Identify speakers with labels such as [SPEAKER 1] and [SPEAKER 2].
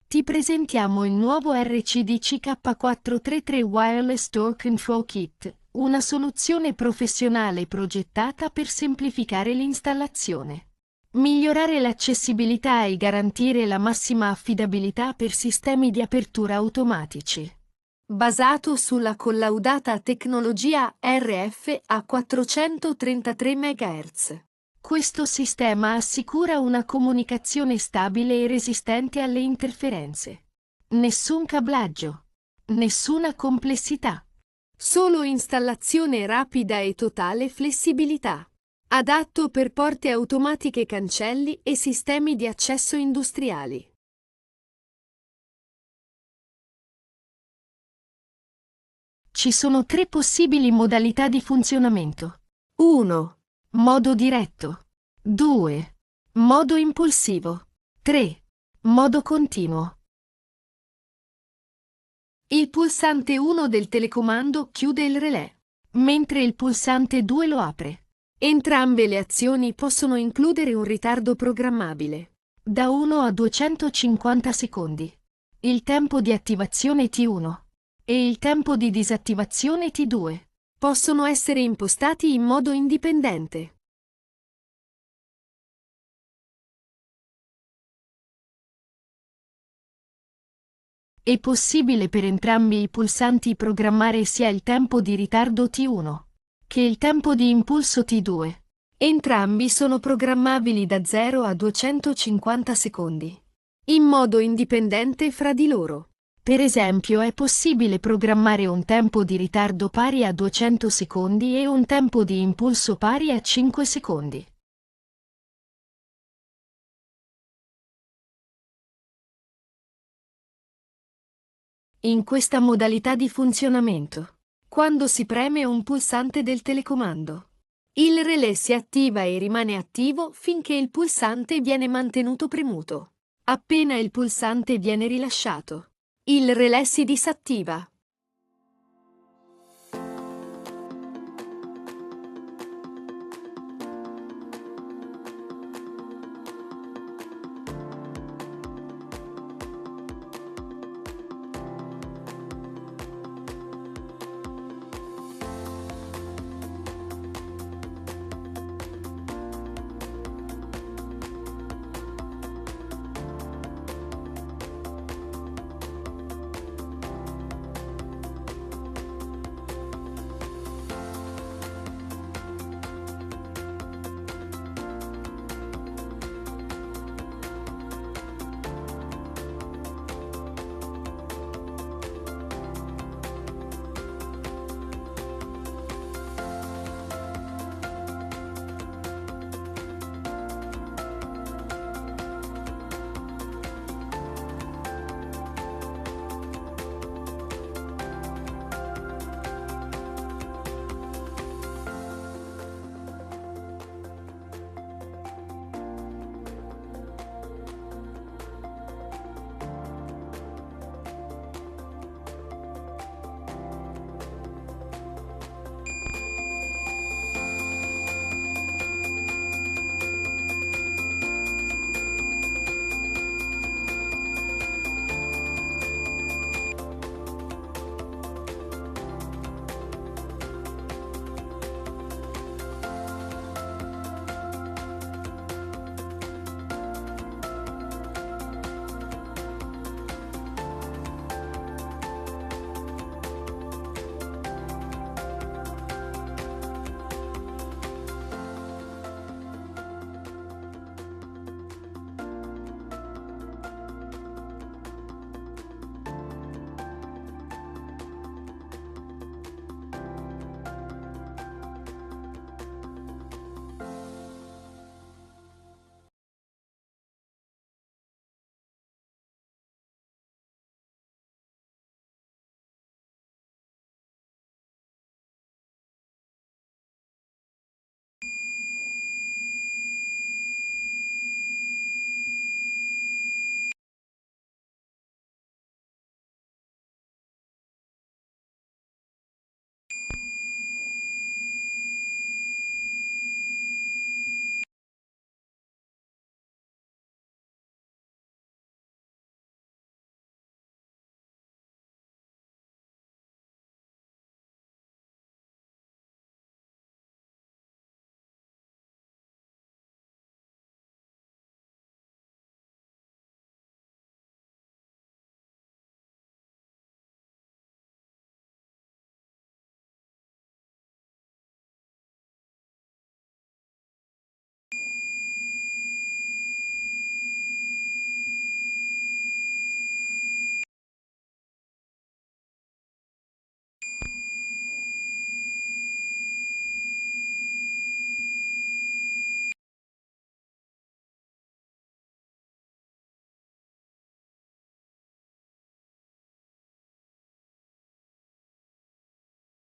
[SPEAKER 1] Ti presentiamo il nuovo RCDC-K433 Wireless Door Control Kit, una soluzione professionale progettata per semplificare l'installazione, migliorare l'accessibilità e garantire la massima affidabilità per sistemi di apertura automatici. Basato sulla collaudata tecnologia RF a 433 MHz. Questo sistema assicura una comunicazione stabile e resistente alle interferenze. Nessun cablaggio. Nessuna complessità. Solo installazione rapida e totale flessibilità. Adatto per porte automatiche, cancelli e sistemi di accesso industriali. Ci sono 3 possibili modalità di funzionamento. 1. Modo diretto. 2. Modo impulsivo. 3. Modo continuo. Il pulsante 1 del telecomando chiude il relè, mentre il pulsante 2 lo apre. Entrambe le azioni possono includere un ritardo programmabile, da 1 a 250 secondi. Il tempo di attivazione T1 e il tempo di disattivazione T2 possono essere impostati in modo indipendente. È possibile per entrambi i pulsanti programmare sia il tempo di ritardo T1 che il tempo di impulso T2. Entrambi sono programmabili da 0 a 250 secondi, in modo indipendente fra di loro. Per esempio, è possibile programmare un tempo di ritardo pari a 200 secondi e un tempo di impulso pari a 5 secondi. In questa modalità di funzionamento, quando si preme un pulsante del telecomando, il relè si attiva e rimane attivo finché il pulsante viene mantenuto premuto. Appena il pulsante viene rilasciato, il relè si disattiva.